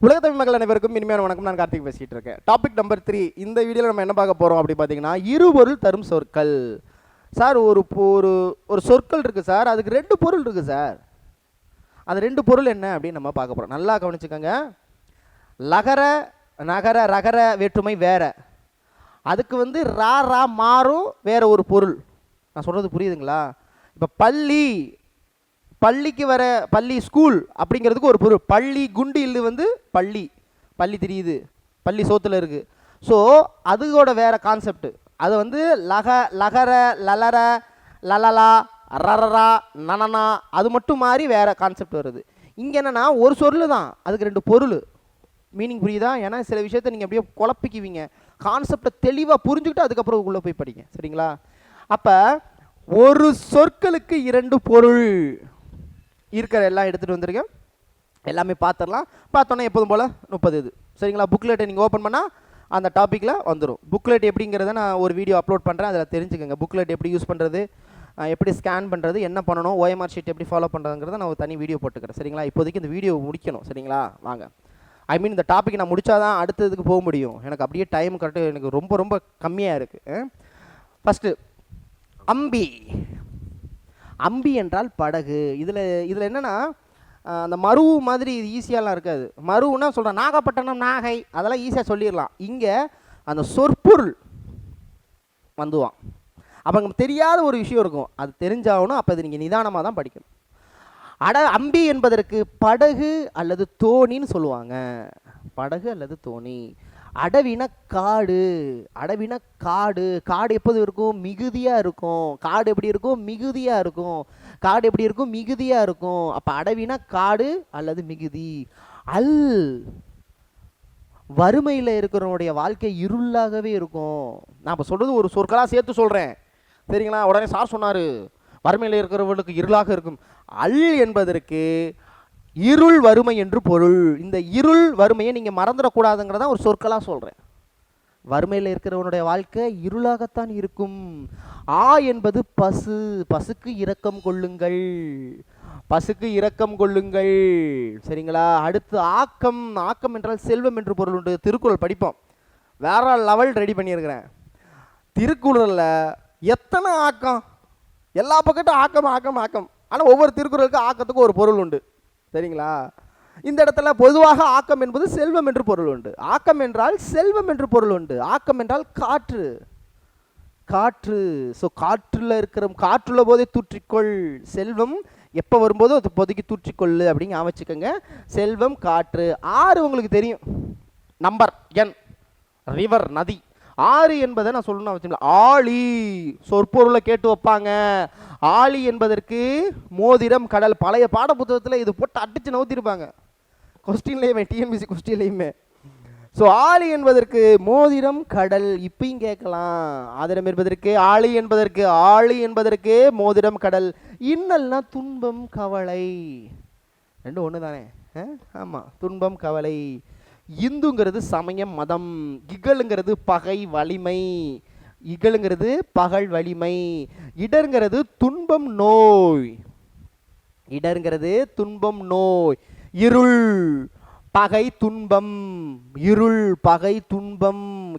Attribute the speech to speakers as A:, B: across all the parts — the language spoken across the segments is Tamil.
A: உலக தமிழ் மக்கள் அனைவருக்கும் இனிமையான வணக்கம். நான் கார்த்திக் பேசிட்டு இருக்கேன். Topic number 3. இந்த வீடியோவில் நம்ம என்ன பார்க்க போகிறோம் அப்படி பார்த்தீங்கன்னா, இருபொருள் தரும் சொற்கள். சார் ஒரு ஒரு சொற்கள் இருக்குது சார், அதுக்கு 2 பொருள் இருக்குது சார். அது 2 பொருள் என்ன அப்படின்னு நம்ம பார்க்க போகிறோம். நல்லா கவனிச்சுக்கோங்க. லகர நகர ரகர வேற்றுமை வேற, அதுக்கு வந்து ரா ரா மாறும் வேற ஒரு பொருள். நான் சொல்கிறது புரியுதுங்களா? இப்போ பள்ளிக்கு வர பள்ளி ஸ்கூல் அப்படிங்கிறதுக்கு ஒரு பொருள். பள்ளி குண்டு இல்லு வந்து பள்ளி தெரியுது, பள்ளி சோத்துல இருக்குது. ஸோ அதுவோட வேற கான்செப்ட். அது வந்து லகர லலர லலலா ரரரா நனனா அது மட்டும் மாதிரி வேற கான்செப்ட் வருது. இங்கே என்னென்னா ஒரு சொல்லு தான், அதுக்கு 2 பொருள். மீனிங் புரியுதா? ஏன்னா சில விஷயத்தை நீங்கள் அப்படியே குழப்பிக்குவீங்க. கான்செப்டை தெளிவாக புரிஞ்சுக்கிட்டு அதுக்கப்புறம் உள்ளே போய் படிங்க, சரிங்களா? அப்போ ஒரு சொற்களுக்கு 2 பொருள் இருக்கிற எல்லாம் எடுத்துகிட்டு வந்திருக்கேன். எல்லாமே பார்த்துடலாம். பார்த்தோன்னே எப்போதும் போல் 30 இது, சரிங்களா? புக்லெட்டை நீங்கள் ஓப்பன் பண்ணால் அந்த டாப்பிக்கில் வந்துடும். புக்லெட் எப்படிங்கிறத நான் ஒரு வீடியோ அப்லோட் பண்ணுறேன், அதில் தெரிஞ்சுக்கோங்க. புக்லெட் எப்படி யூஸ் பண்ணுறது, எப்படி ஸ்கேன் பண்ணுறது, என்ன பண்ணணும், OMR ஷீட் எப்படி ஃபாலோ பண்ணுறதுங்கிறத நான் ஒரு தனி வீடியோ போட்டுக்கிறேன், சரிங்களா? இப்போதைக்கு இந்த வீடியோ முடிக்கணும், சரிங்களா? வாங்க. இந்த டாபிக் நான் முடித்தாதான் அடுத்ததுக்கு போக முடியும். எனக்கு அப்படியே டைம் கரெக்டாக எனக்கு ரொம்ப கம்மியாக இருக்குது. ஃபஸ்ட்டு அம்பி என்றால் படகு. இதில் என்னென்னா, அந்த மரு மாதிரி இது ஈஸியாலாம் இருக்காது. மருன்னா சொல்கிறேன், நாகப்பட்டினம் நாகை அதெல்லாம் ஈஸியாக சொல்லிடலாம். இங்கே அந்த சொற்பொருள் வந்துவான். அப்போ அங்கே தெரியாத ஒரு விஷயம் இருக்கும், அது தெரிஞ்சாகணும். அப்போ அது நீங்கள் நிதானமாக தான் படிக்கணும். அம்பி என்பதற்கு படகு அல்லது தோணின்னு சொல்லுவாங்க. படகு அல்லது தோணி. அடவின காடு. காடு எப்போது இருக்கும்? மிகுதியாக இருக்கும். காடு எப்படி இருக்கும்? மிகுதியாக இருக்கும். அப்போ அடவின காடு அல்லது மிகுதி. வறுமையில் இருக்கிறவனுடைய வாழ்க்கை இருளாகவே இருக்கும். நான் இப்போ சொல்கிறது ஒரு சொற்களாக சேர்த்து சொல்கிறேன், சரிங்களா? உடனே சார் சொன்னார் வறுமையில் இருக்கிறவர்களுக்கு இருளாக இருக்கும். என்பதற்கு இருள் வறுமை என்று பொருள். இந்த இருள் வறுமையை நீங்கள் மறந்துடக்கூடாதுங்கிறத ஒரு சொற்களாக சொல்கிறேன். வறுமையில் இருக்கிறவனுடைய வாழ்க்கை இருளாகத்தான் இருக்கும். என்பது பசுக்கு இரக்கம் கொள்ளுங்கள், சரிங்களா? அடுத்து ஆக்கம் என்றால் செல்வம் என்று பொருள் உண்டு. திருக்குறள் படிப்போம், வேற லெவல் ரெடி பண்ணியிருக்கிறேன். திருக்குறளில் எத்தனை ஆக்கம், எல்லா பக்கட்டும் ஆக்கம். ஆனால் ஒவ்வொரு திருக்குறளுக்கு ஆக்கத்துக்கும் ஒரு பொருள் உண்டு, சரிங்களா? இந்த இடத்துல பொதுவாக ஆக்கம் என்பது செல்வம் என்று பொருள் உண்டு. ஆக்கம் என்றால் செல்வம் என்று பொருள் உண்டு. ஆக்கம் என்றால் காற்று. ஸோ காற்றுள்ள போதே தூற்றிக்கொள். செல்வம் எப்போ வரும்போது அது பொதுக்கி தூற்றிக்கொள்ளு அப்படிங்க வச்சுக்கோங்க. செல்வம் காற்று. ஆறு உங்களுக்கு தெரியும், நம்பர் எண், ரிவர் நதி. ஆறு என்பதை நான் சொல்லணும்னு அவசியம். ஆழி சொற்பொருளை கேட்டு வைப்பாங்க. ஆழி என்பதற்கு மோதிரம் கடல். பழைய பாட புத்தகத்தில் இது போட்டு அடிச்சு நவுத்திருப்பாங்க, கொஸ்டின்லேயுமே, TNPSC கொஸ்டின்லேயுமே. ஸோ ஆழி என்பதற்கு மோதிரம் கடல். இப்பயும் கேட்கலாம். ஆதிரம் என்பதற்கு ஆழி என்பதற்கு மோதிரம் கடல். இன்னல்னா துன்பம் கவலை, 2 ஒன்று தானே? ஆமாம், துன்பம் கவலை. இந்துங்கிறது சமயம் மதம். இகழுங்கிறது பகை வலிமை. இடருங்கிறது துன்பம் நோய். இருள் பகை துன்பம்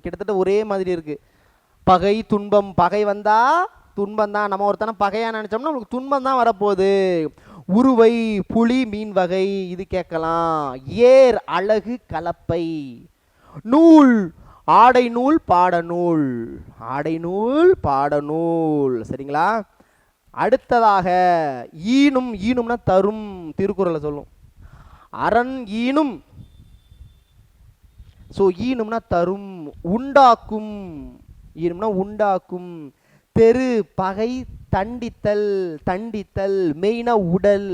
A: கிட்டத்தட்ட ஒரே மாதிரி இருக்கு. பகை துன்பம். பகை வந்தா துன்பம் தான். நம்ம ஒருத்தனை பகையா நினைச்சோம்னா நமக்கு துன்பம் தான் வரப்போகுது. உருவை புலி மீன் வகை, இது கேட்கலாம். ஏர் அழகு கலப்பை. நூல் ஆடை நூல் பாடநூல், சரிங்களா? அடுத்ததாக ஈனும்னா தரும். திருக்குறளை சொல்லும். அரண் ஈனும். ஸோ ஈனும்னா தரும். உண்டாக்கும். தெரு பகை தண்டித்தல். மெய்னா உடல்.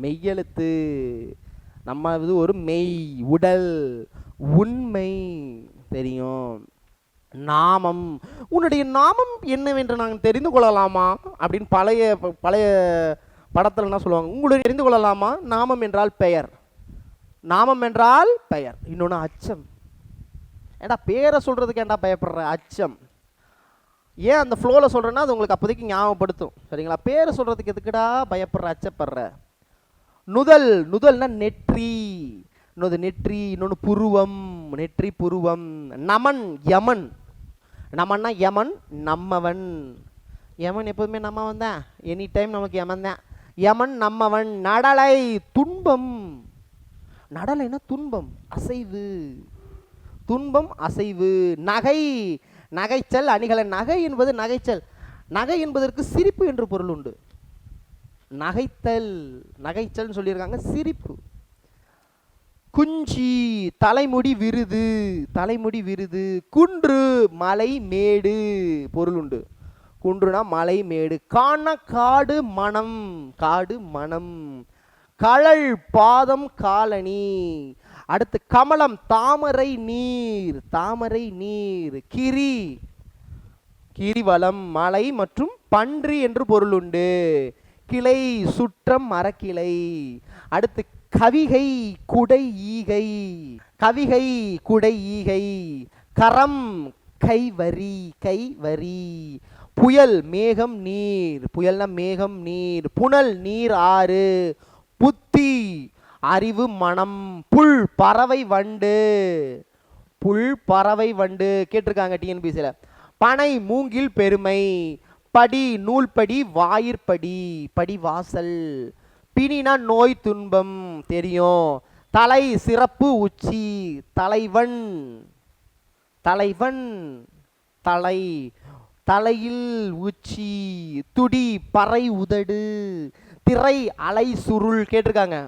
A: மெய்யெழுத்து. நம்ம இது ஒரு மெய், உடல், உண்மை தெரியும். நாமம். உன்னுடைய நாமம் என்னவென்று நாங்கள் தெரிந்து கொள்ளலாமா அப்படின்னு பழைய படத்தில் என்ன சொல்லுவாங்க, உங்களுடைய தெரிந்து கொள்ளலாமா. நாமம் என்றால் பெயர். இன்னொன்று அச்சம். ஏண்டா பேரை சொல்கிறதுக்கு ஏண்டா பயப்படுற? அச்சம். ஏன் அந்த ஃப்ளோவில் சொல்கிறேன்னா அது உங்களுக்கு அப்போதைக்கு ஞாபகப்படுத்தும், சரிங்களா? பேரை சொல்கிறதுக்கு எதுக்குடா பயப்படுற, அச்சப்படுற? நுதல், நுதல்னா நெற்றி, இன்னொரு நெற்றி, இன்னொன்று புருவம், நெற்றி புருவம். நமன், யமன், நமன்னா யமன், நம்மவன். யமன் எப்போதுமே நம்மவன் தான், எனி டைம் நமக்கு யமன் தான். யமன் நம்மவன். நடலை, துன்பம். நடலைன்னா துன்பம், அசைவு, துன்பம் அசைவு. நகை, நகைச்சல் அணிகலன். நகை என்பது நகைச்சல், நகை என்பதற்கு சிரிப்பு என்று பொருள் உண்டு. நகைத்தல், நகைச்சல் சொல்லியிருக்காங்க, சிரிப்பு. குஞ்சி, தலைமுடி விருது, தலைமுடி விருது. குன்று, மலை மேடு பொருள் உண்டு. குன்றுனா மலை மேடு. காண, காடு மனம், காடு மனம். கழல், பாதம் காலணி. அடுத்து கமலம், தாமரை நீர், தாமரை நீர். கிரி, கிரிவலம், மலை மற்றும் பன்றி என்று பொருள் உண்டு. கிளை, சுற்றம், மரக்கிளை. அடுத்து கவிகை, குடை ஈகை, கவிகை குடை ஈகை. கரம், கைவரி, கைவரி. புயல், மேகம் நீர், புயல்னா மேகம் நீர். புனல், நீர் ஆறு. புத்தி, அறிவு மனம். புல், பறவை வண்டு, புல் பறவை வண்டு கேட்டிருக்காங்க டிஎன்பிசியில். பனை, மூங்கில் பெருமை. படி, நூல்படி, வாயிற்படி, படி வாசல். பிணினா நோய் துன்பம் தெரியும். தலை, சிறப்பு உச்சி. தலைவன், தலைவன் தலை, தலையில் உச்சி. துடி, பறை உதடு. திரை, அலை சுருள் கேட்டிருக்காங்க.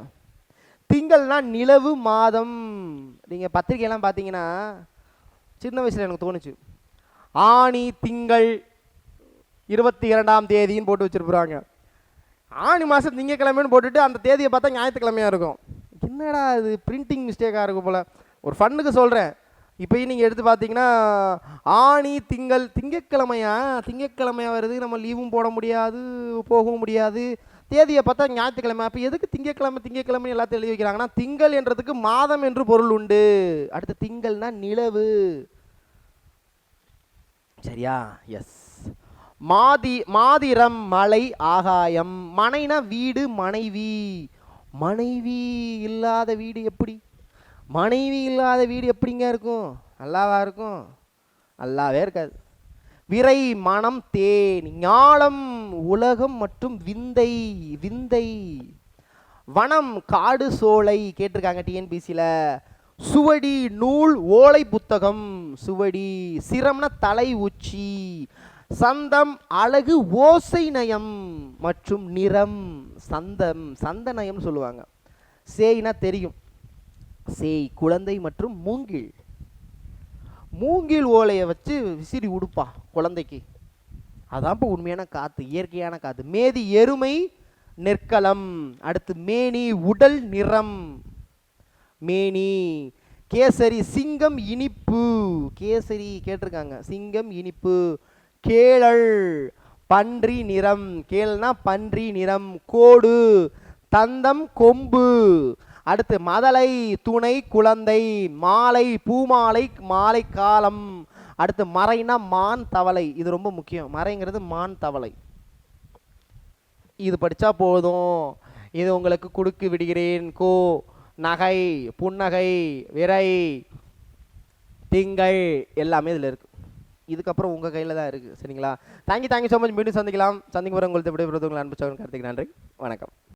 A: திங்கள்னா நிலவு மாதம். நீங்கள் பத்திரிகையெல்லாம் பார்த்தீங்கன்னா, சின்ன வயசில் எனக்கு தோணுச்சு, ஆணி திங்கள் 22ஆம் தேதின்னு போட்டு வச்சுருப்பாங்க. ஆணி மாதம் திங்கக்கிழமைன்னு போட்டுட்டு அந்த தேதியை பார்த்தா ஞாயிற்றுக்கிழமையாக இருக்கும். என்னடா அது பிரிண்டிங் மிஸ்டேக்காக இருக்கும் போல். ஒரு ஃபன்னுக்கு சொல்கிறேன். இப்போயும் நீங்கள் எடுத்து பார்த்தீங்கன்னா ஆணி திங்கள், திங்கக்கிழமையா, திங்கக்கிழமையா வருது, நம்ம லீவும் போட முடியாது, போகவும் முடியாது. தேதியை பார்த்தா ஞாயிற்றுக்கிழமை. அப்போ எதுக்கு திங்கக்கிழமை திங்கக்கிழமை எல்லாத்தையும் எழுதி வைக்கிறாங்கன்னா, திங்கள் என்றதுக்கு மாதம் என்று பொருள் உண்டு. அடுத்து திங்கள்னா நிலவு. சரியா? எஸ். மாதிரம், மலை, ஆகாயம். மனைனா வீடு, மனைவி. மனைவி இல்லாத வீடு எப்படி? மனைவி இல்லாத வீடு எப்படிங்க இருக்கும்? நல்லாவா இருக்கும்? நல்லாவே இருக்காது. விரை, மனம், தேன். ஞாலம், உலகம் மற்றும் விந்தை, விந்தை. வனம், காடு, சோலை கேட்டிருக்காங்க டிஎன்பிசியில். சுவடி, நூல், ஓலை புத்தகம், சுவடி. சிரம்னா தலை உச்சி. சந்தம், அழகு, ஓசை நயம் மற்றும் நிறம். சந்தம், சந்த நயம் சொல்லுவாங்க. சேய்னா தெரியும், சேய் குழந்தை மற்றும் மூங்கில். மூங்கில் ஓலையை வச்சு விசிறி உடுப்பா குழந்தைக்கு. அதான் இப்போ உண்மையான காற்று, இயற்கையான காற்று. மேதி, எருமை, நெற்களம். அடுத்து மேனி, உடல் நிறம், மேனி. கேசரி, சிங்கம், இனிப்பு. கேசரி கேட்டிருக்காங்க, சிங்கம் இனிப்பு. கேழல், பன்றி நிறம். கேள்னா பன்றி நிறம். கோடு, தந்தம், கொம்பு. அடுத்து மதலை, துணை, குழந்தை. மாலை, பூமாலை, மாலை காலம். அடுத்து மறைனா மான் தவளை. இது ரொம்ப முக்கியம், மறைங்கிறது மான் தவளை. இது படித்தா போதும். இது உங்களுக்கு கொடுக்கு விடுகிறேன். கோ, நகை, புன்னகை, விரை, திங்கள் எல்லாமே இதில் இருக்குது. இதுக்கப்புறம் உங்கள் கையில் தான் இருக்குது. சரிங்களா? Thank you so much. மீண்டும் சந்திக்கலாம். சந்திக்கும் வரை உங்களுக்கு விடைபெறுவது உங்கள் அன்பு சகோதரன் கார்த்திக். நன்றி, வணக்கம்.